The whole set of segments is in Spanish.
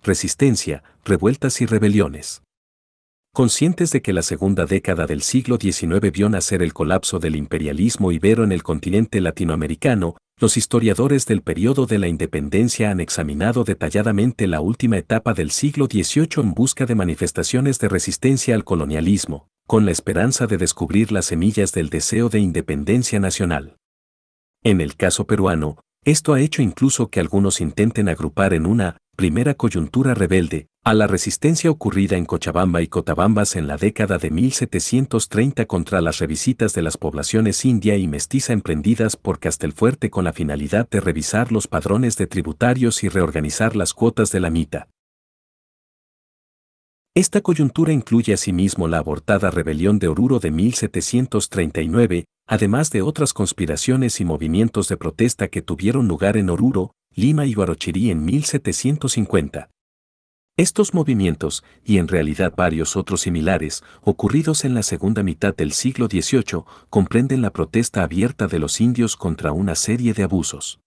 resistencia, revueltas y rebeliones. Conscientes de que la segunda década del siglo XIX vio nacer el colapso del imperialismo ibero en el continente latinoamericano, los historiadores del período de la independencia han examinado detalladamente la última etapa del siglo XVIII en busca de manifestaciones de resistencia al colonialismo, con la esperanza de descubrir las semillas del deseo de independencia nacional. En el caso peruano, esto ha hecho incluso que algunos intenten agrupar en una primera coyuntura rebelde a la resistencia ocurrida en Cochabamba y Cotabambas en la década de 1730 contra las revisitas de las poblaciones india y mestiza emprendidas por Castelfuerte con la finalidad de revisar los padrones de tributarios y reorganizar las cuotas de la mita. Esta coyuntura incluye asimismo la abortada rebelión de Oruro de 1739, además de otras conspiraciones y movimientos de protesta que tuvieron lugar en Oruro, Lima y Huarochirí en 1750. Estos movimientos, y en realidad varios otros similares, ocurridos en la segunda mitad del siglo XVIII, comprenden la protesta abierta de los indios contra una serie de abusos.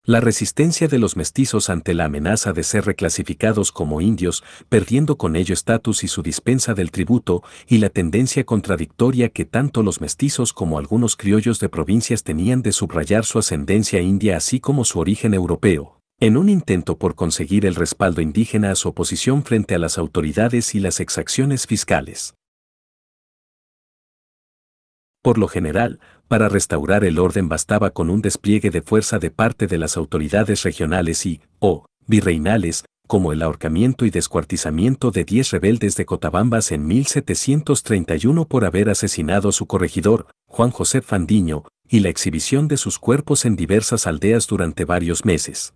La resistencia de los mestizos ante la amenaza de ser reclasificados como indios, perdiendo con ello estatus y su dispensa del tributo, y la tendencia contradictoria que tanto los mestizos como algunos criollos de provincias tenían de subrayar su ascendencia india así como su origen europeo, en un intento por conseguir el respaldo indígena a su oposición frente a las autoridades y las exacciones fiscales. Por lo general, para restaurar el orden bastaba con un despliegue de fuerza de parte de las autoridades regionales o virreinales, como el ahorcamiento y descuartizamiento de 10 rebeldes de Cotabambas en 1731 por haber asesinado a su corregidor, Juan José Fandiño, y la exhibición de sus cuerpos en diversas aldeas durante varios meses.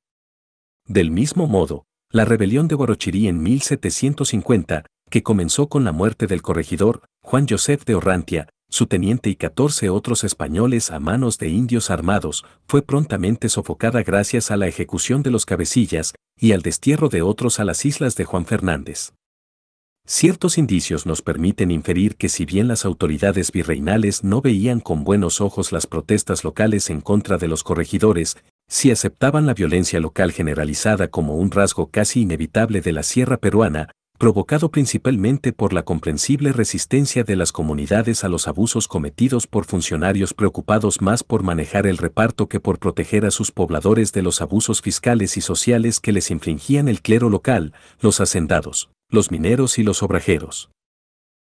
Del mismo modo, la rebelión de Huarochirí en 1750, que comenzó con la muerte del corregidor, Juan Josef de Orrantia, su teniente y 14 otros españoles a manos de indios armados, fue prontamente sofocada gracias a la ejecución de los cabecillas y al destierro de otros a las islas de Juan Fernández. Ciertos indicios nos permiten inferir que si bien las autoridades virreinales no veían con buenos ojos las protestas locales en contra de los corregidores, sí aceptaban la violencia local generalizada como un rasgo casi inevitable de la sierra peruana, provocado principalmente por la comprensible resistencia de las comunidades a los abusos cometidos por funcionarios preocupados más por manejar el reparto que por proteger a sus pobladores de los abusos fiscales y sociales que les infringían el clero local, los hacendados, los mineros y los obrajeros.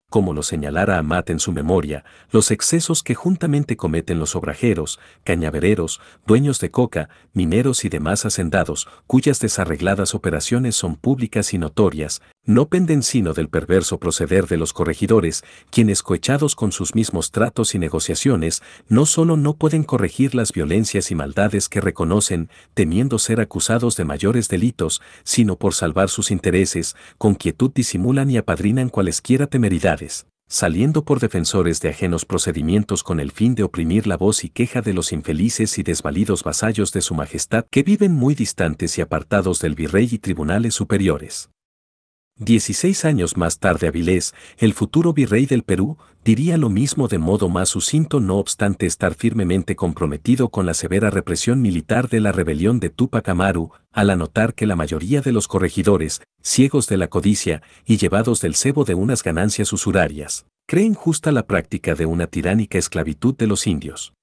Como lo señalara Amat en su memoria, los excesos que juntamente cometen los obrajeros, cañavereros, dueños de coca, mineros y demás hacendados, cuyas desarregladas operaciones son públicas y notorias, no penden sino del perverso proceder de los corregidores, quienes cohechados con sus mismos tratos y negociaciones, no solo no pueden corregir las violencias y maldades que reconocen, temiendo ser acusados de mayores delitos, sino por salvar sus intereses, con quietud disimulan y apadrinan cualesquiera temeridades, saliendo por defensores de ajenos procedimientos con el fin de oprimir la voz y queja de los infelices y desvalidos vasallos de su majestad que viven muy distantes y apartados del virrey y tribunales superiores. 16 años más tarde Avilés, el futuro virrey del Perú, diría lo mismo de modo más sucinto no obstante estar firmemente comprometido con la severa represión militar de la rebelión de Túpac Amaru, al anotar que la mayoría de los corregidores, ciegos de la codicia y llevados del cebo de unas ganancias usurarias, creen justa la práctica de una tiránica esclavitud de los indios.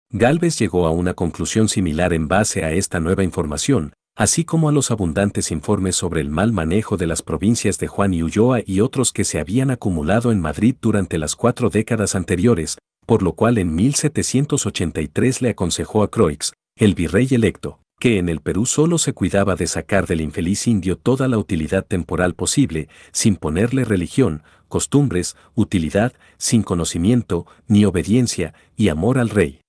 Gálvez llegó a una conclusión similar en base a esta nueva información, así como a los abundantes informes sobre el mal manejo de las provincias de Juan y Ulloa y otros que se habían acumulado en Madrid durante las 4 décadas anteriores, por lo cual en 1783 le aconsejó a Croix, el virrey electo, que en el Perú solo se cuidaba de sacar del infeliz indio toda la utilidad temporal posible, sin ponerle religión, costumbres, utilidad, sin conocimiento, ni obediencia, y amor al rey.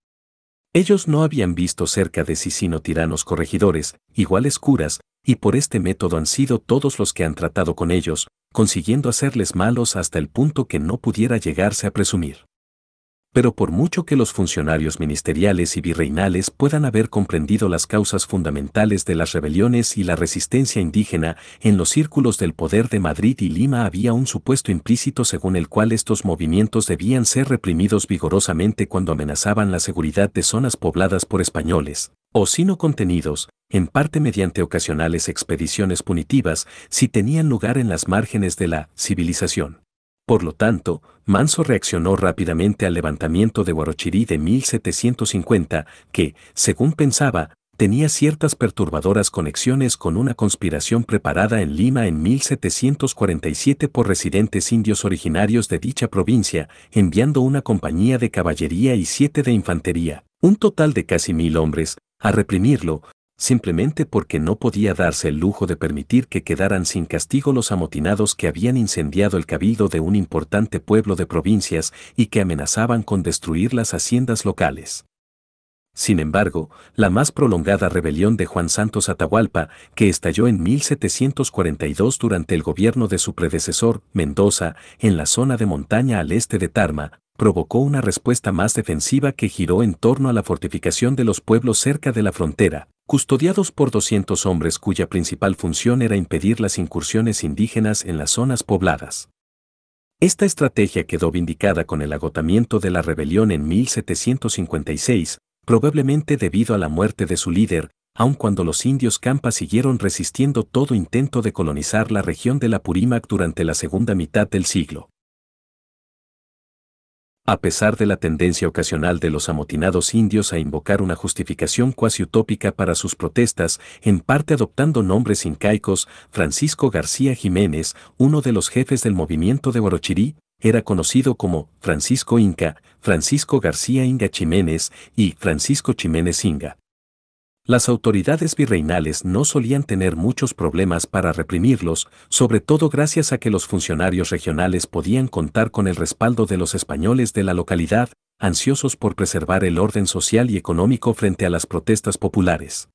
Ellos no habían visto cerca de sí sino tiranos corregidores, iguales curas, y por este método han sido todos los que han tratado con ellos, consiguiendo hacerles malos hasta el punto que no pudiera llegarse a presumir. Pero por mucho que los funcionarios ministeriales y virreinales puedan haber comprendido las causas fundamentales de las rebeliones y la resistencia indígena, en los círculos del poder de Madrid y Lima había un supuesto implícito según el cual estos movimientos debían ser reprimidos vigorosamente cuando amenazaban la seguridad de zonas pobladas por españoles, o si no contenidos, en parte mediante ocasionales expediciones punitivas, si tenían lugar en las márgenes de la civilización. Por lo tanto, Manso reaccionó rápidamente al levantamiento de Huarochirí de 1750, que, según pensaba, tenía ciertas perturbadoras conexiones con una conspiración preparada en Lima en 1747 por residentes indios originarios de dicha provincia, enviando una compañía de caballería y 7 de infantería, un total de casi 1000 hombres, a reprimirlo, simplemente porque no podía darse el lujo de permitir que quedaran sin castigo los amotinados que habían incendiado el cabildo de un importante pueblo de provincias y que amenazaban con destruir las haciendas locales. Sin embargo, la más prolongada rebelión de Juan Santos Atahualpa, que estalló en 1742 durante el gobierno de su predecesor, Mendoza, en la zona de montaña al este de Tarma, provocó una respuesta más defensiva que giró en torno a la fortificación de los pueblos cerca de la frontera, custodiados por 200 hombres cuya principal función era impedir las incursiones indígenas en las zonas pobladas. Esta estrategia quedó vindicada con el agotamiento de la rebelión en 1756, probablemente debido a la muerte de su líder, aun cuando los indios Campa siguieron resistiendo todo intento de colonizar la región de la Purímac durante la segunda mitad del siglo. A pesar de la tendencia ocasional de los amotinados indios a invocar una justificación cuasi utópica para sus protestas, en parte adoptando nombres incaicos, Francisco García Jiménez, uno de los jefes del movimiento de Huarochirí, era conocido como Francisco Inca, Francisco García Inga Ximénez y Francisco Ximénez Inga. Las autoridades virreinales no solían tener muchos problemas para reprimirlos, sobre todo gracias a que los funcionarios regionales podían contar con el respaldo de los españoles de la localidad, ansiosos por preservar el orden social y económico frente a las protestas populares.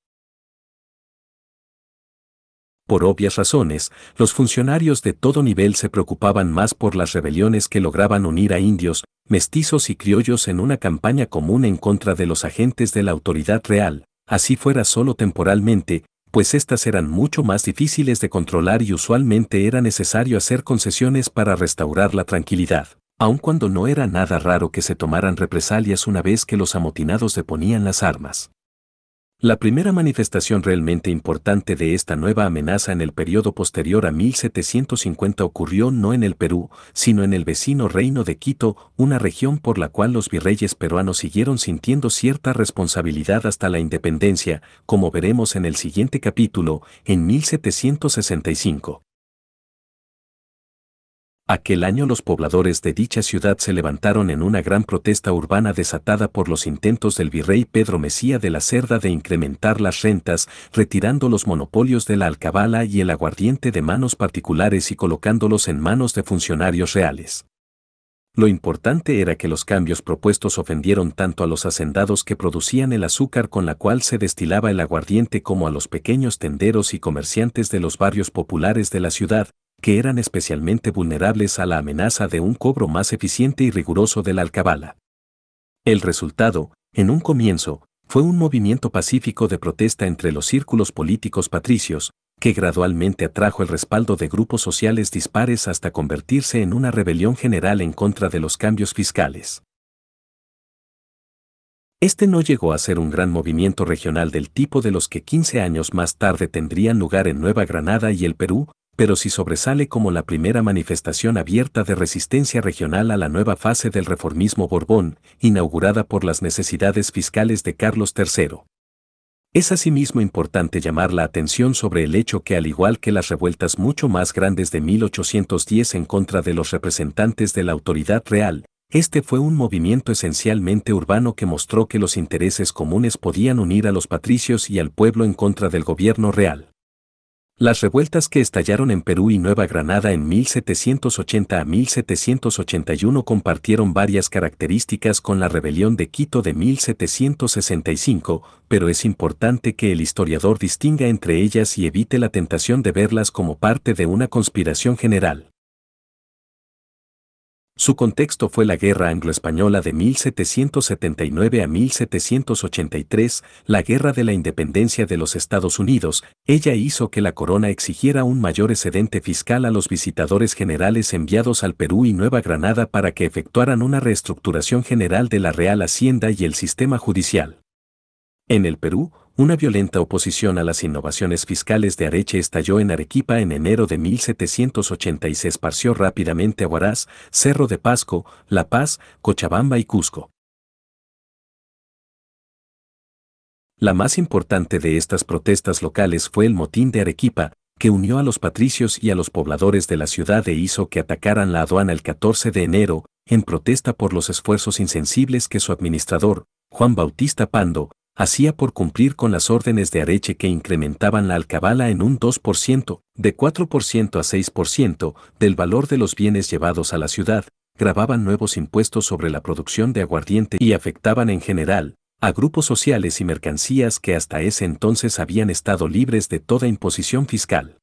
Por obvias razones, los funcionarios de todo nivel se preocupaban más por las rebeliones que lograban unir a indios, mestizos y criollos en una campaña común en contra de los agentes de la autoridad real, así fuera solo temporalmente, pues éstas eran mucho más difíciles de controlar y usualmente era necesario hacer concesiones para restaurar la tranquilidad, aun cuando no era nada raro que se tomaran represalias una vez que los amotinados deponían las armas. La primera manifestación realmente importante de esta nueva amenaza en el periodo posterior a 1750 ocurrió no en el Perú, sino en el vecino reino de Quito, una región por la cual los virreyes peruanos siguieron sintiendo cierta responsabilidad hasta la independencia, como veremos en el siguiente capítulo, en 1765. Aquel año los pobladores de dicha ciudad se levantaron en una gran protesta urbana desatada por los intentos del virrey Pedro Mesía de la Cerda de incrementar las rentas, retirando los monopolios de la alcabala y el aguardiente de manos particulares y colocándolos en manos de funcionarios reales. Lo importante era que los cambios propuestos ofendieron tanto a los hacendados que producían el azúcar con la cual se destilaba el aguardiente como a los pequeños tenderos y comerciantes de los barrios populares de la ciudad, que eran especialmente vulnerables a la amenaza de un cobro más eficiente y riguroso de la alcabala. El resultado, en un comienzo, fue un movimiento pacífico de protesta entre los círculos políticos patricios, que gradualmente atrajo el respaldo de grupos sociales dispares hasta convertirse en una rebelión general en contra de los cambios fiscales. Este no llegó a ser un gran movimiento regional del tipo de los que 15 años más tarde tendrían lugar en Nueva Granada y el Perú, pero sí sobresale como la primera manifestación abierta de resistencia regional a la nueva fase del reformismo Borbón, inaugurada por las necesidades fiscales de Carlos III. Es asimismo importante llamar la atención sobre el hecho que, al igual que las revueltas mucho más grandes de 1810 en contra de los representantes de la autoridad real, este fue un movimiento esencialmente urbano que mostró que los intereses comunes podían unir a los patricios y al pueblo en contra del gobierno real. Las revueltas que estallaron en Perú y Nueva Granada en 1780 a 1781 compartieron varias características con la rebelión de Quito de 1765, pero es importante que el historiador distinga entre ellas y evite la tentación de verlas como parte de una conspiración general. Su contexto fue la Guerra Anglo-Española de 1779 a 1783, la Guerra de la Independencia de los Estados Unidos. Ella hizo que la corona exigiera un mayor excedente fiscal a los visitadores generales enviados al Perú y Nueva Granada para que efectuaran una reestructuración general de la Real Hacienda y el sistema judicial. En el Perú, Una violenta oposición a las innovaciones fiscales de Areche estalló en Arequipa en enero de 1780 y se esparció rápidamente a Huaraz, Cerro de Pasco, La Paz, Cochabamba y Cusco. La más importante de estas protestas locales fue el motín de Arequipa, que unió a los patricios y a los pobladores de la ciudad e hizo que atacaran la aduana el 14 de enero, en protesta por los esfuerzos insensibles que su administrador, Juan Bautista Pando, hacía por cumplir con las órdenes de Areche que incrementaban la alcabala en un 2%, de 4% a 6%, del valor de los bienes llevados a la ciudad, grababan nuevos impuestos sobre la producción de aguardiente y afectaban en general a grupos sociales y mercancías que hasta ese entonces habían estado libres de toda imposición fiscal.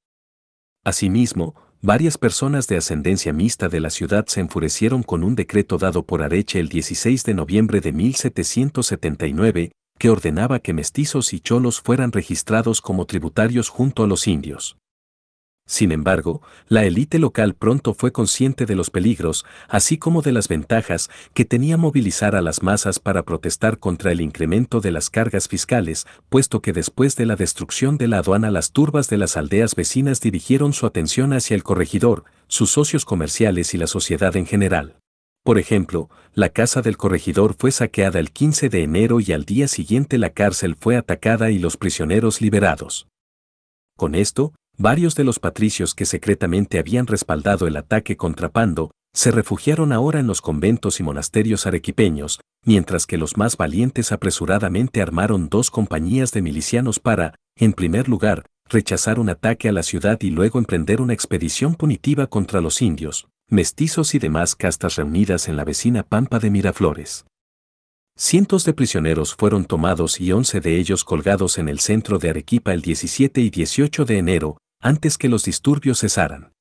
Asimismo, varias personas de ascendencia mixta de la ciudad se enfurecieron con un decreto dado por Areche el 16 de noviembre de 1779, que ordenaba que mestizos y cholos fueran registrados como tributarios junto a los indios. Sin embargo, la élite local pronto fue consciente de los peligros, así como de las ventajas que tenía movilizar a las masas para protestar contra el incremento de las cargas fiscales, puesto que después de la destrucción de la aduana las turbas de las aldeas vecinas dirigieron su atención hacia el corregidor, sus socios comerciales y la sociedad en general. Por ejemplo, la casa del corregidor fue saqueada el 15 de enero y al día siguiente la cárcel fue atacada y los prisioneros liberados. Con esto, varios de los patricios que secretamente habían respaldado el ataque contra Pando, se refugiaron ahora en los conventos y monasterios arequipeños, mientras que los más valientes apresuradamente armaron 2 compañías de milicianos para, en primer lugar, rechazar un ataque a la ciudad y luego emprender una expedición punitiva contra los indios, mestizos y demás castas reunidas en la vecina Pampa de Miraflores. Cientos de prisioneros fueron tomados y 11 de ellos colgados en el centro de Arequipa el 17 y 18 de enero, antes que los disturbios cesaran.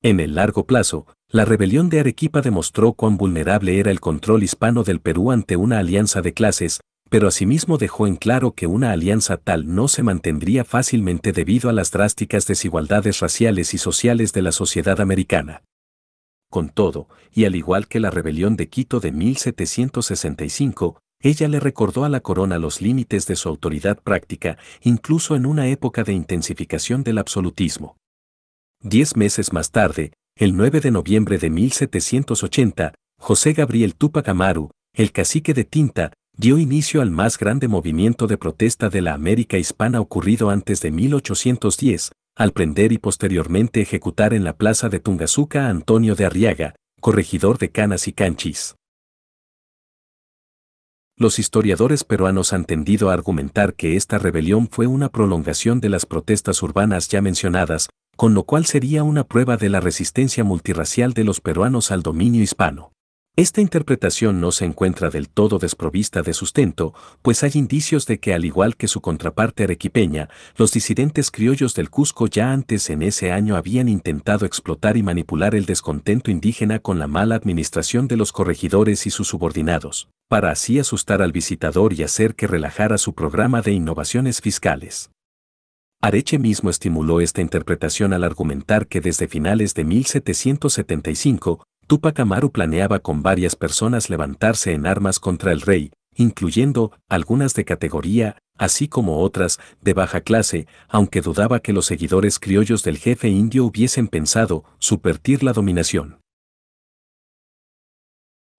En el largo plazo, la rebelión de Arequipa demostró cuán vulnerable era el control hispano del Perú ante una alianza de clases, pero asimismo dejó en claro que una alianza tal no se mantendría fácilmente debido a las drásticas desigualdades raciales y sociales de la sociedad americana. Con todo, y al igual que la rebelión de Quito de 1765, ella le recordó a la corona los límites de su autoridad práctica, incluso en una época de intensificación del absolutismo. 10 meses más tarde, el 9 de noviembre de 1780, José Gabriel Túpac Amaru, el cacique de Tinta, dio inicio al más grande movimiento de protesta de la América hispana ocurrido antes de 1810, al prender y posteriormente ejecutar en la plaza de Tungazuca a Antonio de Arriaga, corregidor de Canas y Canchis. Los historiadores peruanos han tendido a argumentar que esta rebelión fue una prolongación de las protestas urbanas ya mencionadas, con lo cual sería una prueba de la resistencia multirracial de los peruanos al dominio hispano. Esta interpretación no se encuentra del todo desprovista de sustento, pues hay indicios de que al igual que su contraparte arequipeña, los disidentes criollos del Cusco ya antes en ese año habían intentado explotar y manipular el descontento indígena con la mala administración de los corregidores y sus subordinados, para así asustar al visitador y hacer que relajara su programa de innovaciones fiscales. Areche mismo estimuló esta interpretación al argumentar que desde finales de 1775, Túpac Amaru planeaba con varias personas levantarse en armas contra el rey, incluyendo algunas de categoría, así como otras de baja clase, aunque dudaba que los seguidores criollos del jefe indio hubiesen pensado subvertir la dominación.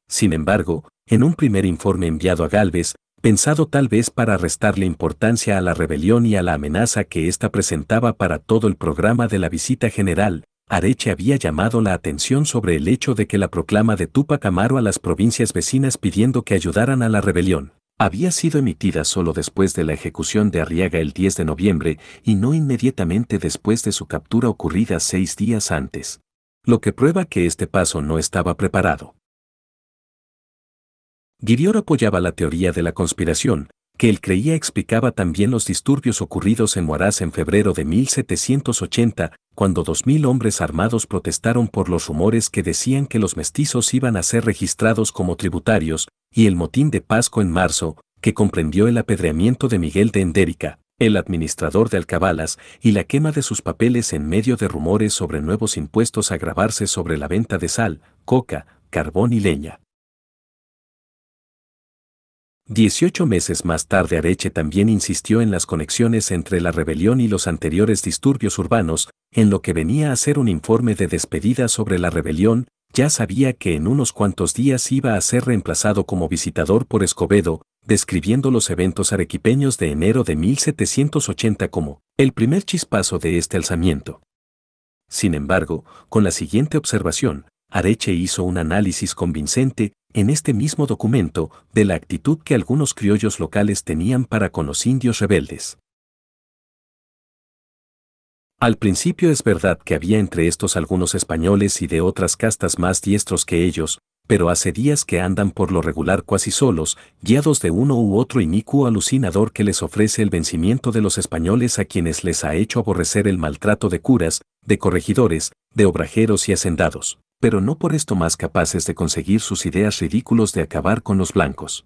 Sin embargo, en un primer informe enviado a Gálvez, pensado tal vez para restarle importancia a la rebelión y a la amenaza que ésta presentaba para todo el programa de la visita general, Areche había llamado la atención sobre el hecho de que la proclama de Túpac Amaru a las provincias vecinas pidiendo que ayudaran a la rebelión había sido emitida solo después de la ejecución de Arriaga el 10 de noviembre y no inmediatamente después de su captura ocurrida 6 días antes, lo que prueba que este paso no estaba preparado. Guirior apoyaba la teoría de la conspiración, que él creía explicaba también los disturbios ocurridos en Huaraz en febrero de 1780, cuando 2000 hombres armados protestaron por los rumores que decían que los mestizos iban a ser registrados como tributarios, y el motín de Pasco en marzo, que comprendió el apedreamiento de Miguel de Endérica, el administrador de alcabalas, y la quema de sus papeles en medio de rumores sobre nuevos impuestos a gravarse sobre la venta de sal, coca, carbón y leña. 18 meses más tarde Areche también insistió en las conexiones entre la rebelión y los anteriores disturbios urbanos, en lo que venía a ser un informe de despedida sobre la rebelión. Ya sabía que en unos cuantos días iba a ser reemplazado como visitador por Escobedo, describiendo los eventos arequipeños de enero de 1780 como el primer chispazo de este alzamiento. Sin embargo, con la siguiente observación, Areche hizo un análisis convincente, en este mismo documento, de la actitud que algunos criollos locales tenían para con los indios rebeldes. Al principio es verdad que había entre estos algunos españoles y de otras castas más diestros que ellos, pero hace días que andan por lo regular cuasi solos, guiados de uno u otro inicuo alucinador que les ofrece el vencimiento de los españoles a quienes les ha hecho aborrecer el maltrato de curas, de corregidores, de obrajeros y hacendados, pero no por esto más capaces de conseguir sus ideas ridículos de acabar con los blancos.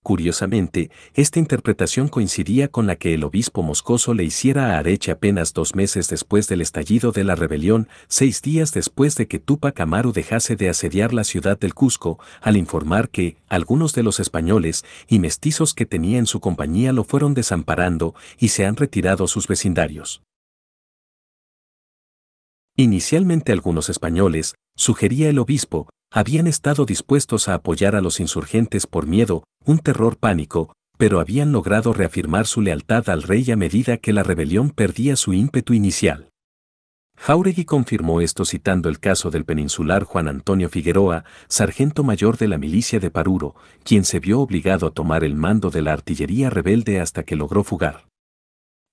Curiosamente, esta interpretación coincidía con la que el obispo Moscoso le hiciera a Areche apenas 2 meses después del estallido de la rebelión, 6 días después de que Túpac Amaru dejase de asediar la ciudad del Cusco, al informar que algunos de los españoles y mestizos que tenía en su compañía lo fueron desamparando y se han retirado a sus vecindarios. Inicialmente algunos españoles, sugería el obispo, habían estado dispuestos a apoyar a los insurgentes por miedo, un terror pánico, pero habían logrado reafirmar su lealtad al rey a medida que la rebelión perdía su ímpetu inicial. Jáuregui confirmó esto citando el caso del peninsular Juan Antonio Figueroa, sargento mayor de la milicia de Paruro, quien se vio obligado a tomar el mando de la artillería rebelde hasta que logró fugar.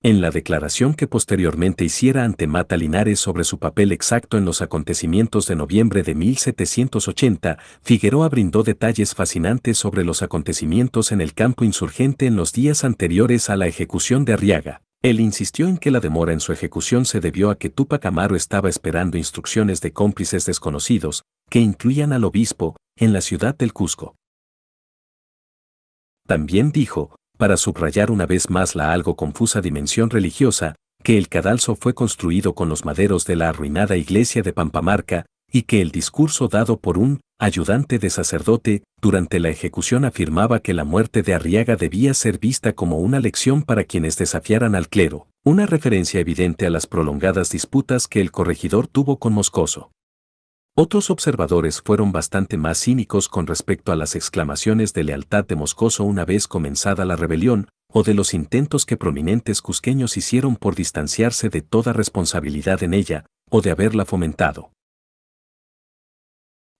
En la declaración que posteriormente hiciera ante Mata Linares sobre su papel exacto en los acontecimientos de noviembre de 1780, Figueroa brindó detalles fascinantes sobre los acontecimientos en el campo insurgente en los días anteriores a la ejecución de Arriaga. Él insistió en que la demora en su ejecución se debió a que Túpac Amaru estaba esperando instrucciones de cómplices desconocidos, que incluían al obispo, en la ciudad del Cusco. También dijo, para subrayar una vez más la algo confusa dimensión religiosa, que el cadalso fue construido con los maderos de la arruinada iglesia de Pampamarca, y que el discurso dado por un ayudante de sacerdote durante la ejecución afirmaba que la muerte de Arriaga debía ser vista como una lección para quienes desafiaran al clero, una referencia evidente a las prolongadas disputas que el corregidor tuvo con Moscoso. Otros observadores fueron bastante más cínicos con respecto a las exclamaciones de lealtad de Moscoso una vez comenzada la rebelión, o de los intentos que prominentes cusqueños hicieron por distanciarse de toda responsabilidad en ella, o de haberla fomentado.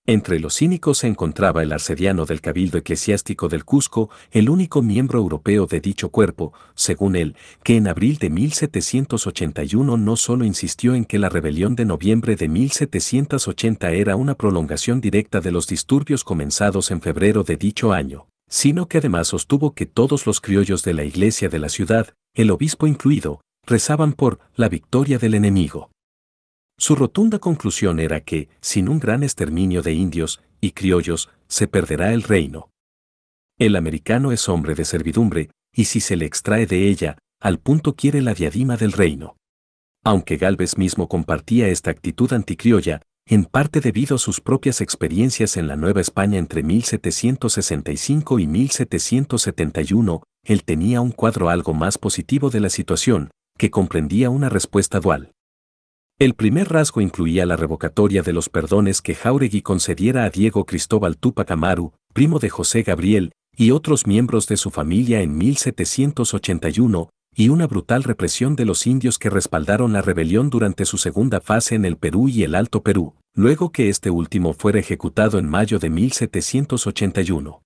Entre los cínicos se encontraba el arcediano del Cabildo Eclesiástico del Cusco, el único miembro europeo de dicho cuerpo, según él, que en abril de 1781 no solo insistió en que la rebelión de noviembre de 1780 era una prolongación directa de los disturbios comenzados en febrero de dicho año, sino que además sostuvo que todos los criollos de la iglesia de la ciudad, el obispo incluido, rezaban por la victoria del enemigo. Su rotunda conclusión era que, sin un gran exterminio de indios y criollos, se perderá el reino. El americano es hombre de servidumbre, y si se le extrae de ella, al punto quiere la diadima del reino. Aunque Gálvez mismo compartía esta actitud anticriolla, en parte debido a sus propias experiencias en la Nueva España entre 1765 y 1771, él tenía un cuadro algo más positivo de la situación, que comprendía una respuesta dual. El primer rasgo incluía la revocatoria de los perdones que Jáuregui concediera a Diego Cristóbal Túpac Amaru, primo de José Gabriel, y otros miembros de su familia en 1781, y una brutal represión de los indios que respaldaron la rebelión durante su segunda fase en el Perú y el Alto Perú, luego que este último fuera ejecutado en mayo de 1781.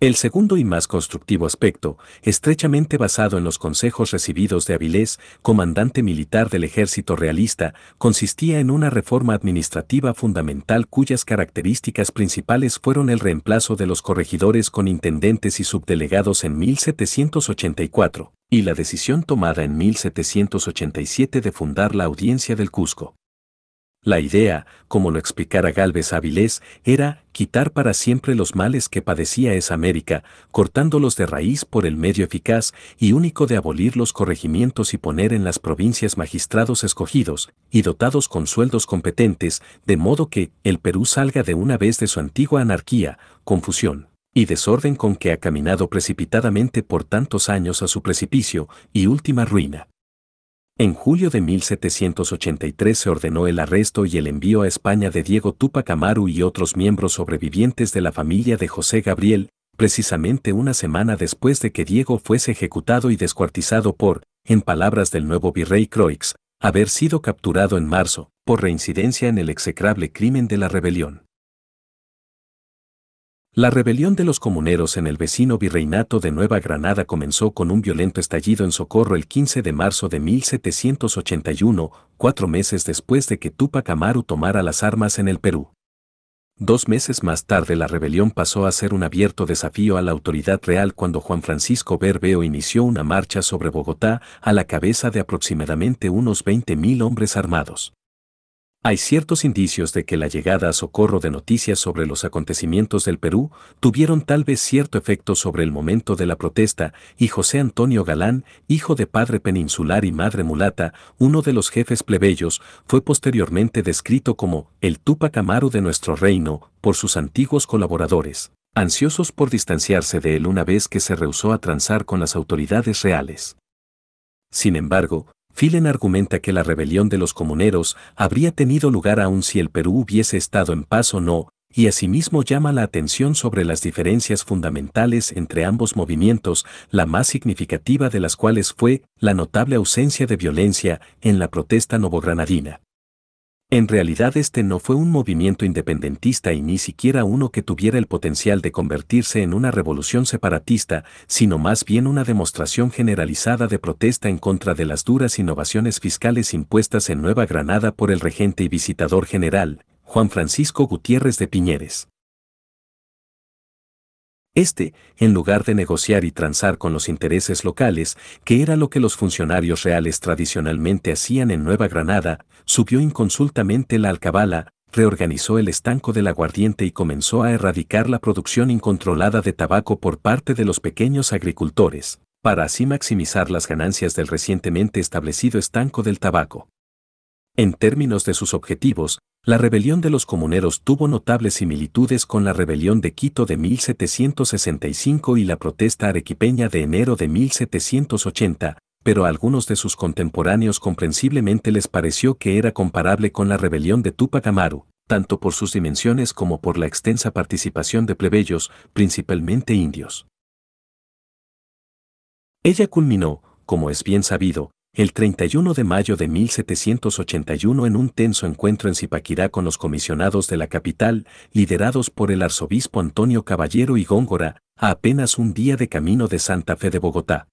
El segundo y más constructivo aspecto, estrechamente basado en los consejos recibidos de Avilés, comandante militar del ejército realista, consistía en una reforma administrativa fundamental cuyas características principales fueron el reemplazo de los corregidores con intendentes y subdelegados en 1784, y la decisión tomada en 1787 de fundar la Audiencia del Cusco. La idea, como lo explicara Gálvez Avilés, era quitar para siempre los males que padecía esa América, cortándolos de raíz por el medio eficaz y único de abolir los corregimientos y poner en las provincias magistrados escogidos y dotados con sueldos competentes, de modo que el Perú salga de una vez de su antigua anarquía, confusión y desorden con que ha caminado precipitadamente por tantos años a su precipicio y última ruina. En julio de 1783 se ordenó el arresto y el envío a España de Diego Túpac Amaru y otros miembros sobrevivientes de la familia de José Gabriel, precisamente una semana después de que Diego fuese ejecutado y descuartizado por, en palabras del nuevo virrey Croix, haber sido capturado en marzo, por reincidencia en el execrable crimen de la rebelión. La rebelión de los comuneros en el vecino virreinato de Nueva Granada comenzó con un violento estallido en Socorro el 15 de marzo de 1781, 4 meses después de que Túpac Amaru tomara las armas en el Perú. 2 meses más tarde la rebelión pasó a ser un abierto desafío a la autoridad real cuando Juan Francisco Bermeo inició una marcha sobre Bogotá a la cabeza de aproximadamente unos 20.000 hombres armados. Hay ciertos indicios de que la llegada a Socorro de noticias sobre los acontecimientos del Perú tuvieron tal vez cierto efecto sobre el momento de la protesta, y José Antonio Galán, hijo de padre peninsular y madre mulata, uno de los jefes plebeyos, fue posteriormente descrito como el Túpac Amaru de nuestro reino por sus antiguos colaboradores, ansiosos por distanciarse de él una vez que se rehusó a transar con las autoridades reales. Sin embargo, Phelan argumenta que la rebelión de los comuneros habría tenido lugar aun si el Perú hubiese estado en paz o no, y asimismo llama la atención sobre las diferencias fundamentales entre ambos movimientos, la más significativa de las cuales fue la notable ausencia de violencia en la protesta novogranadina. En realidad este no fue un movimiento independentista y ni siquiera uno que tuviera el potencial de convertirse en una revolución separatista, sino más bien una demostración generalizada de protesta en contra de las duras innovaciones fiscales impuestas en Nueva Granada por el regente y visitador general, Juan Francisco Gutiérrez de Piñeres. En lugar de negociar y transar con los intereses locales, que era lo que los funcionarios reales tradicionalmente hacían en Nueva Granada, subió inconsultamente la alcabala, reorganizó el estanco del aguardiente y comenzó a erradicar la producción incontrolada de tabaco por parte de los pequeños agricultores, para así maximizar las ganancias del recientemente establecido estanco del tabaco. En términos de sus objetivos, la rebelión de los comuneros tuvo notables similitudes con la rebelión de Quito de 1765 y la protesta arequipeña de enero de 1780, pero a algunos de sus contemporáneos comprensiblemente les pareció que era comparable con la rebelión de Túpac Amaru, tanto por sus dimensiones como por la extensa participación de plebeyos, principalmente indios. Ella culminó, como es bien sabido, el 31 de mayo de 1781 en un tenso encuentro en Zipaquirá con los comisionados de la capital, liderados por el arzobispo Antonio Caballero y Góngora, a apenas un día de camino de Santa Fe de Bogotá.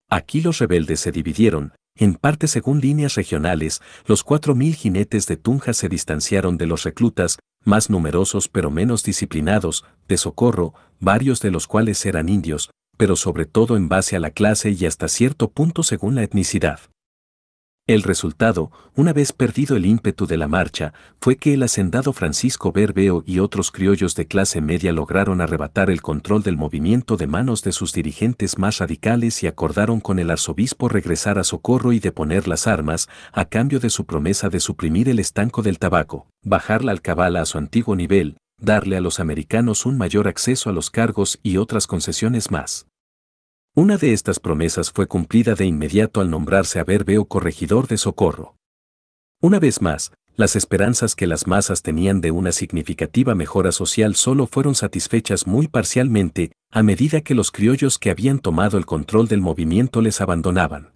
Aquí los rebeldes se dividieron, en parte según líneas regionales, los 4.000 jinetes de Tunja se distanciaron de los reclutas, más numerosos pero menos disciplinados, de Socorro, varios de los cuales eran indios, pero sobre todo en base a la clase y hasta cierto punto según la etnicidad. El resultado, una vez perdido el ímpetu de la marcha, fue que el hacendado Francisco Bermeo y otros criollos de clase media lograron arrebatar el control del movimiento de manos de sus dirigentes más radicales y acordaron con el arzobispo regresar a Socorro y deponer las armas, a cambio de su promesa de suprimir el estanco del tabaco, bajar la alcabala a su antiguo nivel, darle a los americanos un mayor acceso a los cargos y otras concesiones más. Una de estas promesas fue cumplida de inmediato al nombrarse a Bermeo corregidor de Socorro. Una vez más, las esperanzas que las masas tenían de una significativa mejora social solo fueron satisfechas muy parcialmente, a medida que los criollos que habían tomado el control del movimiento les abandonaban.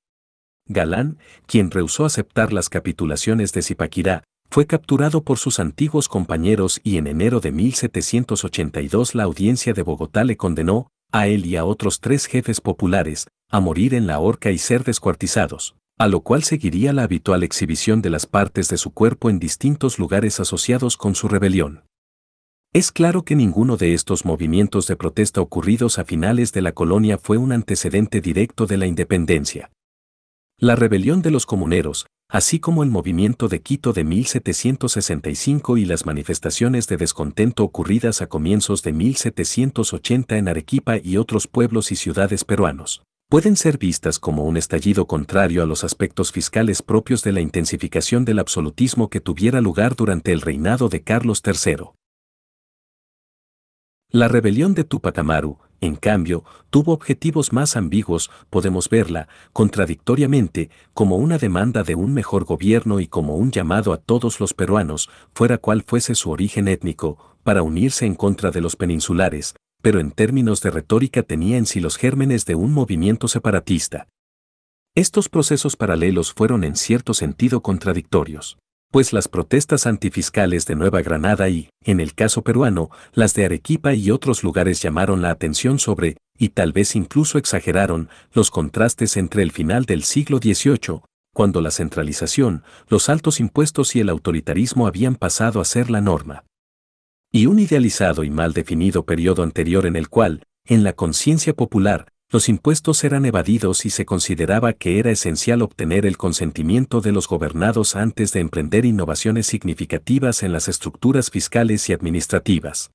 Galán, quien rehusó aceptar las capitulaciones de Zipaquirá, fue capturado por sus antiguos compañeros y en enero de 1782 la audiencia de Bogotá le condenó, a él y a otros 3 jefes populares, a morir en la horca y ser descuartizados, a lo cual seguiría la habitual exhibición de las partes de su cuerpo en distintos lugares asociados con su rebelión. Es claro que ninguno de estos movimientos de protesta ocurridos a finales de la colonia fue un antecedente directo de la independencia. La rebelión de los comuneros, así como el movimiento de Quito de 1765 y las manifestaciones de descontento ocurridas a comienzos de 1780 en Arequipa y otros pueblos y ciudades peruanos, pueden ser vistas como un estallido contrario a los aspectos fiscales propios de la intensificación del absolutismo que tuviera lugar durante el reinado de Carlos III. La rebelión de Túpac Amaru, en cambio, tuvo objetivos más ambiguos. Podemos verla, contradictoriamente, como una demanda de un mejor gobierno y como un llamado a todos los peruanos, fuera cual fuese su origen étnico, para unirse en contra de los peninsulares, pero en términos de retórica tenía en sí los gérmenes de un movimiento separatista. Estos procesos paralelos fueron en cierto sentido contradictorios, pues las protestas antifiscales de Nueva Granada y, en el caso peruano, las de Arequipa y otros lugares llamaron la atención sobre, y tal vez incluso exageraron, los contrastes entre el final del siglo XVIII, cuando la centralización, los altos impuestos y el autoritarismo habían pasado a ser la norma, y un idealizado y mal definido periodo anterior en el cual, en la conciencia popular, los impuestos eran evadidos y se consideraba que era esencial obtener el consentimiento de los gobernados antes de emprender innovaciones significativas en las estructuras fiscales y administrativas.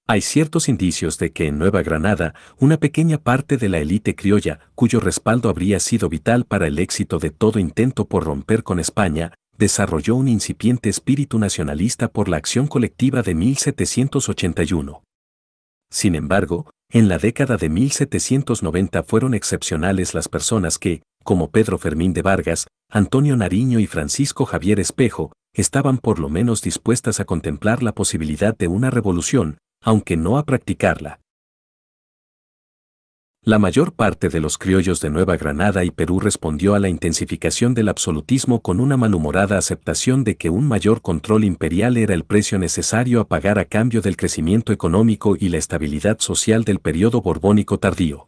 Hay ciertos indicios de que en Nueva Granada, una pequeña parte de la élite criolla, cuyo respaldo habría sido vital para el éxito de todo intento por romper con España, desarrolló un incipiente espíritu nacionalista por la acción colectiva de 1781. Sin embargo, en la década de 1790 fueron excepcionales las personas que, como Pedro Fermín de Vargas, Antonio Nariño y Francisco Javier Espejo, estaban por lo menos dispuestas a contemplar la posibilidad de una revolución, aunque no a practicarla. La mayor parte de los criollos de Nueva Granada y Perú respondió a la intensificación del absolutismo con una malhumorada aceptación de que un mayor control imperial era el precio necesario a pagar a cambio del crecimiento económico y la estabilidad social del periodo borbónico tardío.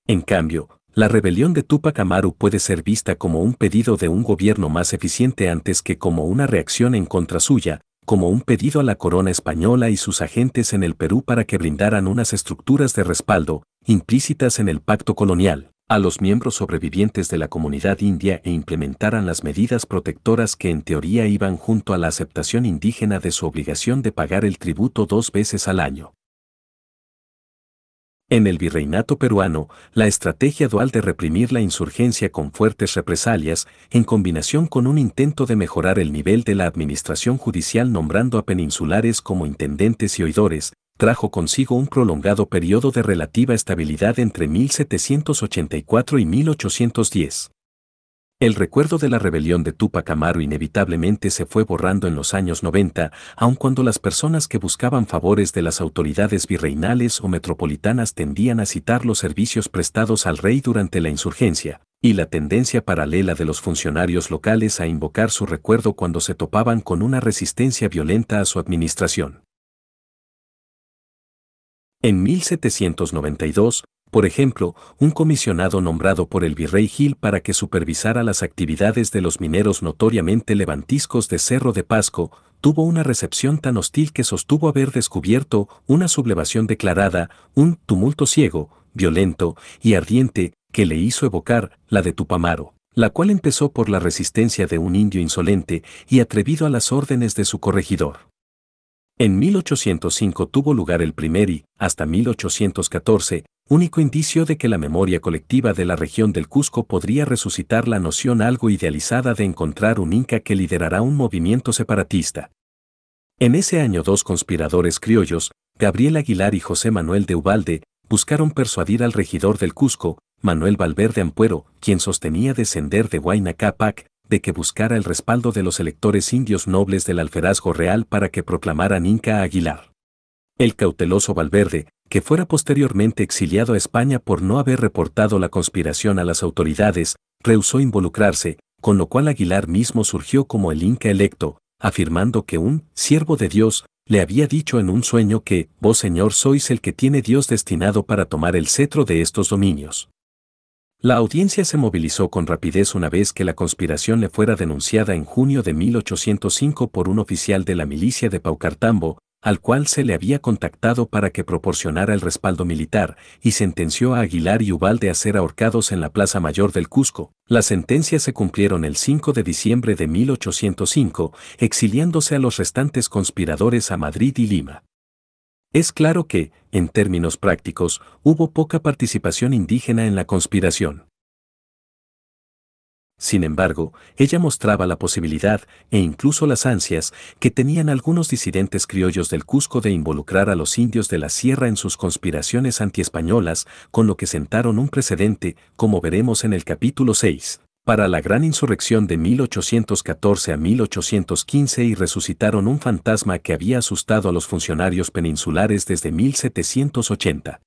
En cambio, la rebelión de Túpac Amaru puede ser vista como un pedido de un gobierno más eficiente antes que como una reacción en contra suya, como un pedido a la corona española y sus agentes en el Perú para que brindaran unas estructuras de respaldo, implícitas en el pacto colonial, a los miembros sobrevivientes de la comunidad india e implementaran las medidas protectoras que en teoría iban junto a la aceptación indígena de su obligación de pagar el tributo 2 veces al año. En el virreinato peruano, la estrategia dual de reprimir la insurgencia con fuertes represalias, en combinación con un intento de mejorar el nivel de la administración judicial nombrando a peninsulares como intendentes y oidores, trajo consigo un prolongado periodo de relativa estabilidad entre 1784 y 1810. El recuerdo de la rebelión de Túpac Amaru inevitablemente se fue borrando en los años 90, aun cuando las personas que buscaban favores de las autoridades virreinales o metropolitanas tendían a citar los servicios prestados al rey durante la insurgencia, y la tendencia paralela de los funcionarios locales a invocar su recuerdo cuando se topaban con una resistencia violenta a su administración. En 1792, por ejemplo, un comisionado nombrado por el virrey Gil para que supervisara las actividades de los mineros notoriamente levantiscos de Cerro de Pasco, tuvo una recepción tan hostil que sostuvo haber descubierto una sublevación declarada, un tumulto ciego, violento y ardiente, que le hizo evocar la de Tupamaro, la cual empezó por la resistencia de un indio insolente y atrevido a las órdenes de su corregidor. En 1805 tuvo lugar el primer y, hasta 1814, único indicio de que la memoria colectiva de la región del Cusco podría resucitar la noción algo idealizada de encontrar un inca que liderará un movimiento separatista. En ese año dos conspiradores criollos, Gabriel Aguilar y José Manuel de Ubalde, buscaron persuadir al regidor del Cusco, Manuel Valverde Ampuero, quien sostenía descender de Huayna Cápac, de que buscara el respaldo de los electores indios nobles del alferazgo real para que proclamaran Inca a Aguilar. El cauteloso Valverde, que fuera posteriormente exiliado a España por no haber reportado la conspiración a las autoridades, rehusó involucrarse, con lo cual Aguilar mismo surgió como el Inca electo, afirmando que un siervo de Dios le había dicho en un sueño que, vos señor sois el que tiene Dios destinado para tomar el cetro de estos dominios. La audiencia se movilizó con rapidez una vez que la conspiración le fuera denunciada en junio de 1805 por un oficial de la milicia de Paucartambo, al cual se le había contactado para que proporcionara el respaldo militar, y sentenció a Aguilar y Ubalde a ser ahorcados en la Plaza Mayor del Cusco. Las sentencias se cumplieron el 5 de diciembre de 1805, exiliándose a los restantes conspiradores a Madrid y Lima. Es claro que, en términos prácticos, hubo poca participación indígena en la conspiración. Sin embargo, ella mostraba la posibilidad, e incluso las ansias, que tenían algunos disidentes criollos del Cusco de involucrar a los indios de la sierra en sus conspiraciones antiespañolas, con lo que sentaron un precedente, como veremos en el capítulo 6, para la gran insurrección de 1814 a 1815 y resucitaron un fantasma que había asustado a los funcionarios peninsulares desde 1780.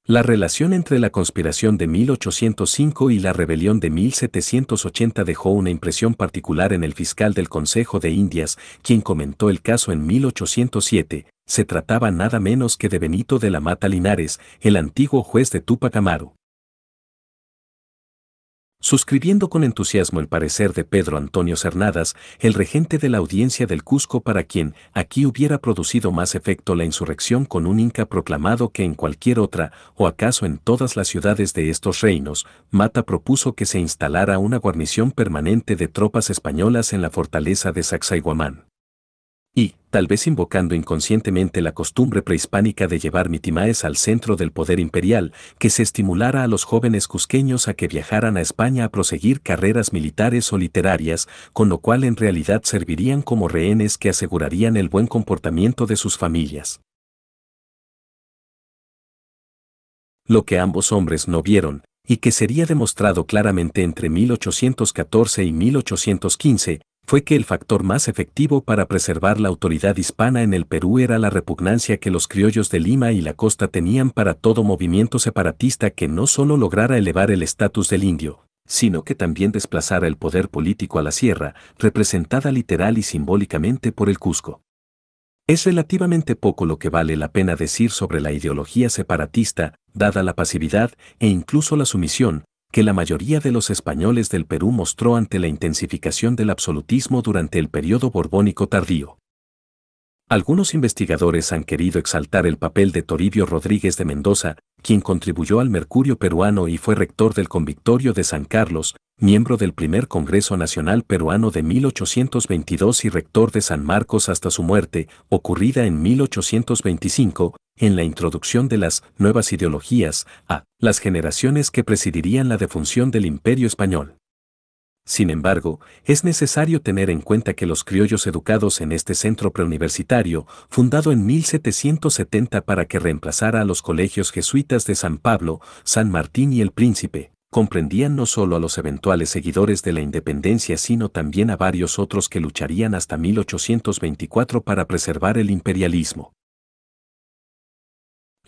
La relación entre la conspiración de 1805 y la rebelión de 1780 dejó una impresión particular en el fiscal del Consejo de Indias, quien comentó el caso en 1807. Se trataba nada menos que de Benito de la Mata Linares, el antiguo juez de Túpac Amaru. Suscribiendo con entusiasmo el parecer de Pedro Antonio Cernadas, el regente de la audiencia del Cusco, para quien aquí hubiera producido más efecto la insurrección con un inca proclamado que en cualquier otra, o acaso en todas las ciudades de estos reinos, Mata propuso que se instalara una guarnición permanente de tropas españolas en la fortaleza de Sacsayhuamán. Y, tal vez invocando inconscientemente la costumbre prehispánica de llevar mitimaes al centro del poder imperial, que se estimulara a los jóvenes cusqueños a que viajaran a España a proseguir carreras militares o literarias, con lo cual en realidad servirían como rehenes que asegurarían el buen comportamiento de sus familias. Lo que ambos hombres no vieron, y que sería demostrado claramente entre 1814 y 1815, fue que el factor más efectivo para preservar la autoridad hispana en el Perú era la repugnancia que los criollos de Lima y la costa tenían para todo movimiento separatista que no solo lograra elevar el estatus del indio, sino que también desplazara el poder político a la sierra, representada literal y simbólicamente por el Cusco. Es relativamente poco lo que vale la pena decir sobre la ideología separatista, dada la pasividad e incluso la sumisión que la mayoría de los españoles del Perú mostró ante la intensificación del absolutismo durante el periodo borbónico tardío. Algunos investigadores han querido exaltar el papel de Toribio Rodríguez de Mendoza, quien contribuyó al Mercurio peruano y fue rector del Convictorio de San Carlos, miembro del primer Congreso Nacional Peruano de 1822 y rector de San Marcos hasta su muerte, ocurrida en 1825, en la introducción de las nuevas ideologías a las generaciones que presidirían la defunción del Imperio Español. Sin embargo, es necesario tener en cuenta que los criollos educados en este centro preuniversitario, fundado en 1770 para que reemplazara a los colegios jesuitas de San Pablo, San Martín y el Príncipe, comprendían no solo a los eventuales seguidores de la independencia sino también a varios otros que lucharían hasta 1824 para preservar el imperialismo.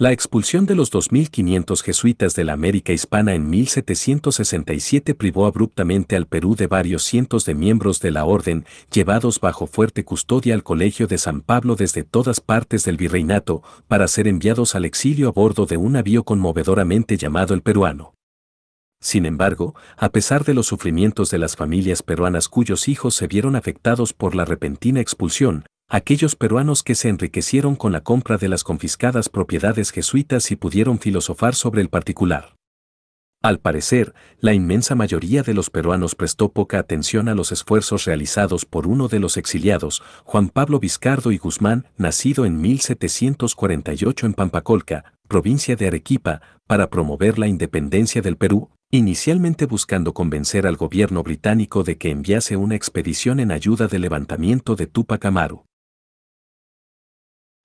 La expulsión de los 2.500 jesuitas de la América hispana en 1767 privó abruptamente al Perú de varios cientos de miembros de la orden, llevados bajo fuerte custodia al Colegio de San Pablo desde todas partes del virreinato, para ser enviados al exilio a bordo de un navío conmovedoramente llamado el Peruano. Sin embargo, a pesar de los sufrimientos de las familias peruanas cuyos hijos se vieron afectados por la repentina expulsión, aquellos peruanos que se enriquecieron con la compra de las confiscadas propiedades jesuitas y pudieron filosofar sobre el particular. Al parecer, la inmensa mayoría de los peruanos prestó poca atención a los esfuerzos realizados por uno de los exiliados, Juan Pablo Vizcardo y Guzmán, nacido en 1748 en Pampacolca, provincia de Arequipa, para promover la independencia del Perú, inicialmente buscando convencer al gobierno británico de que enviase una expedición en ayuda del levantamiento de Túpac Amaru.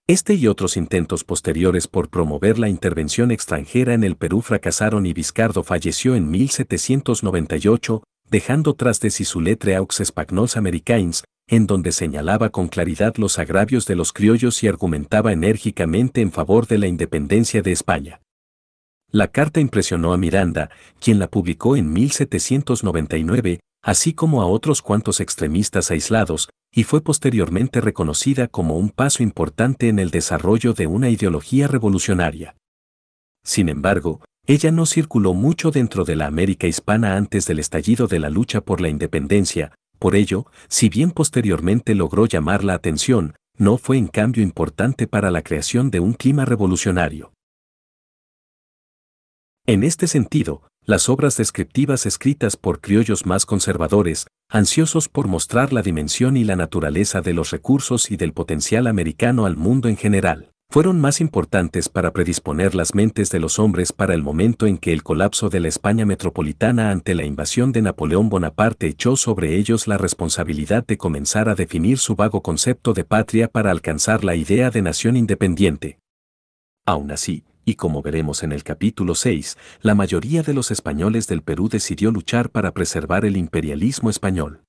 Este y otros intentos posteriores por promover la intervención extranjera en el Perú fracasaron y Vizcardo falleció en 1798, dejando tras de sí su Lettre aux Espagnols Americains, en donde señalaba con claridad los agravios de los criollos y argumentaba enérgicamente en favor de la independencia de España. La carta impresionó a Miranda, quien la publicó en 1799, así como a otros cuantos extremistas aislados, y fue posteriormente reconocida como un paso importante en el desarrollo de una ideología revolucionaria. Sin embargo, ella no circuló mucho dentro de la América hispana antes del estallido de la lucha por la independencia, por ello, si bien posteriormente logró llamar la atención, no fue en cambio importante para la creación de un clima revolucionario. En este sentido, las obras descriptivas escritas por criollos más conservadores, ansiosos por mostrar la dimensión y la naturaleza de los recursos y del potencial americano al mundo en general, fueron más importantes para predisponer las mentes de los hombres para el momento en que el colapso de la España metropolitana ante la invasión de Napoleón Bonaparte echó sobre ellos la responsabilidad de comenzar a definir su vago concepto de patria para alcanzar la idea de nación independiente. Aún así, y como veremos en el capítulo 6, la mayoría de los españoles del Perú decidió luchar para preservar el imperialismo español.